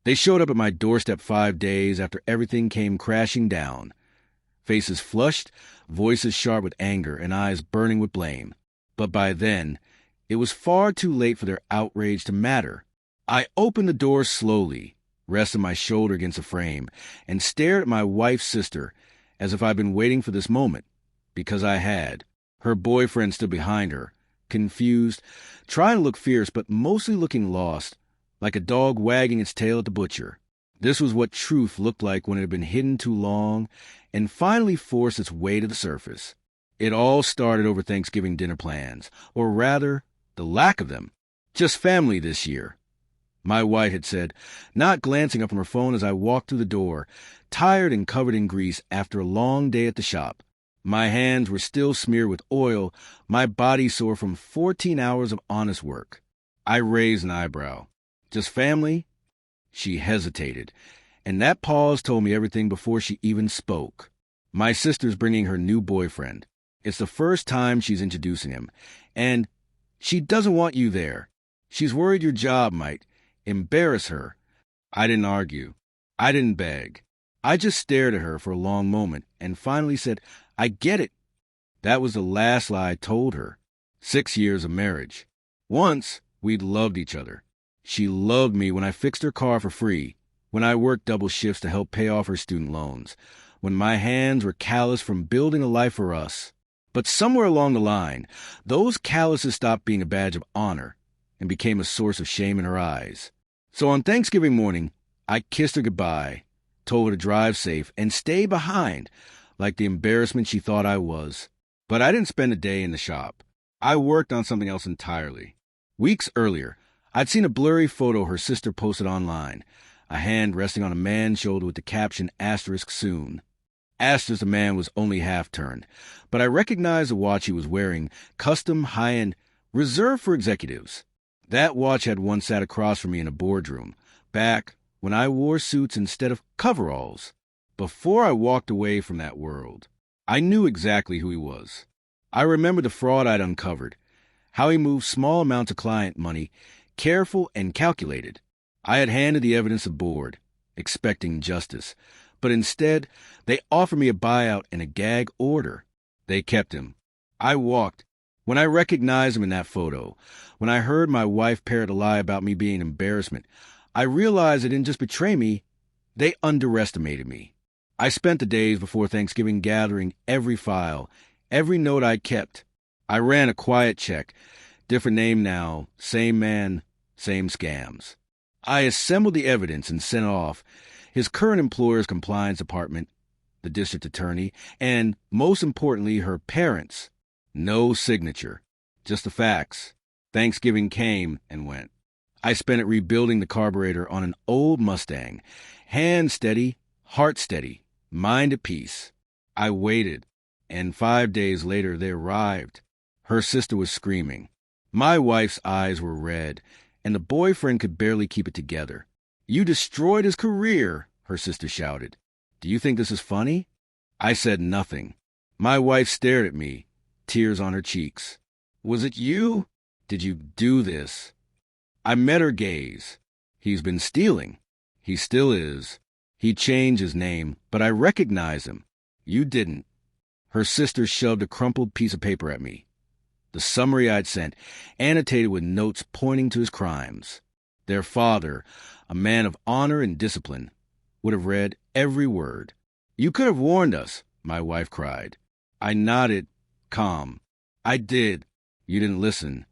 They showed up at my doorstep 5 days after everything came crashing down. Faces flushed, voices sharp with anger, and eyes burning with blame. But by then, it was far too late for their outrage to matter. I opened the door slowly, rested my shoulder against a frame, and stared at my wife's sister as if I'd been waiting for this moment, because I had. Her boyfriend stood behind her, confused, trying to look fierce but mostly looking lost, like a dog wagging its tail at the butcher. This was what truth looked like when it had been hidden too long and finally forced its way to the surface. It all started over Thanksgiving dinner plans, or rather, the lack of them. Just family this year, my wife had said, not glancing up from her phone as I walked through the door, tired and covered in grease after a long day at the shop. My hands were still smeared with oil, my body sore from 14 hours of honest work. I raised an eyebrow. Just family? She hesitated, and that pause told me everything before she even spoke. My sister's bringing her new boyfriend. It's the first time she's introducing him, and she doesn't want you there. She's worried your job might embarrass her. I didn't argue. I didn't beg. I just stared at her for a long moment and finally said, I get it. That was the last lie I told her. 6 years of marriage. Once, we'd loved each other. She loved me when I fixed her car for free, when I worked double shifts to help pay off her student loans, when my hands were calloused from building a life for us. But somewhere along the line, those calluses stopped being a badge of honor and became a source of shame in her eyes. So on Thanksgiving morning, I kissed her goodbye, told her to drive safe, and stay behind, like the embarrassment she thought I was. But I didn't spend a day in the shop. I worked on something else entirely. Weeks earlier, I'd seen a blurry photo her sister posted online, a hand resting on a man's shoulder with the caption *soon. The man was only half turned, but I recognized the watch he was wearing, custom, high-end, reserved for executives. That watch had once sat across from me in a boardroom, back when I wore suits instead of coveralls. Before I walked away from that world, I knew exactly who he was. I remembered the fraud I'd uncovered, how he moved small amounts of client money, careful and calculated. I had handed the evidence aboard, expecting justice, but instead they offered me a buyout and a gag order. They kept him. I walked. When I recognized him in that photo, when I heard my wife parrot a lie about me being an embarrassment, I realized they didn't just betray me, they underestimated me. I spent the days before Thanksgiving gathering every file, every note I kept. I ran a quiet check. Different name now, same man, same scams. I assembled the evidence and sent it off. His current employer's compliance department, the district attorney, and, most importantly, her parents. No signature, just the facts. Thanksgiving came and went. I spent it rebuilding the carburetor on an old Mustang. Hand steady, heart steady, mind at peace. I waited, and 5 days later they arrived. Her sister was screaming. My wife's eyes were red, and the boyfriend could barely keep it together. You destroyed his career, her sister shouted. Do you think this is funny? I said nothing. My wife stared at me, tears on her cheeks. Was it you? Did you do this? I met her gaze. He's been stealing. He still is. He changed his name, but I recognize him. You didn't. Her sister shoved a crumpled piece of paper at me. The summary I'd sent, annotated with notes pointing to his crimes. Their father, a man of honor and discipline, would have read every word. You could have warned us, my wife cried. I nodded, calm. I did. You didn't listen.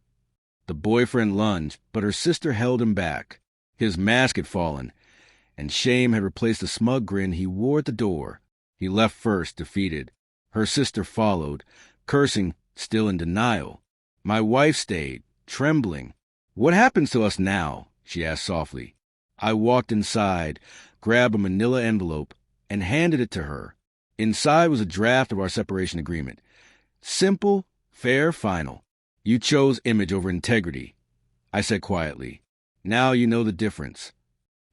The boyfriend lunged, but her sister held him back. His mask had fallen, and shame had replaced the smug grin he wore at the door. He left first, defeated. Her sister followed, cursing, still in denial. My wife stayed, trembling. What happens to us now? She asked softly. I walked inside, grabbed a manila envelope, and handed it to her. Inside was a draft of our separation agreement. Simple, fair, final. You chose image over integrity, I said quietly. Now you know the difference.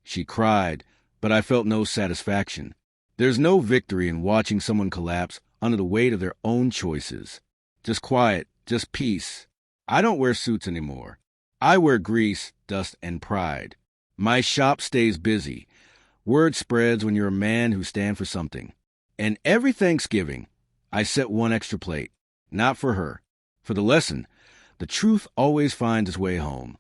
She cried, but I felt no satisfaction. There's no victory in watching someone collapse under the weight of their own choices. Just quiet, just peace. I don't wear suits anymore. I wear grease, dust, and pride. My shop stays busy. Word spreads when you're a man who stands for something. And every Thanksgiving, I set one extra plate. Not for her. For the lesson, the truth always finds its way home.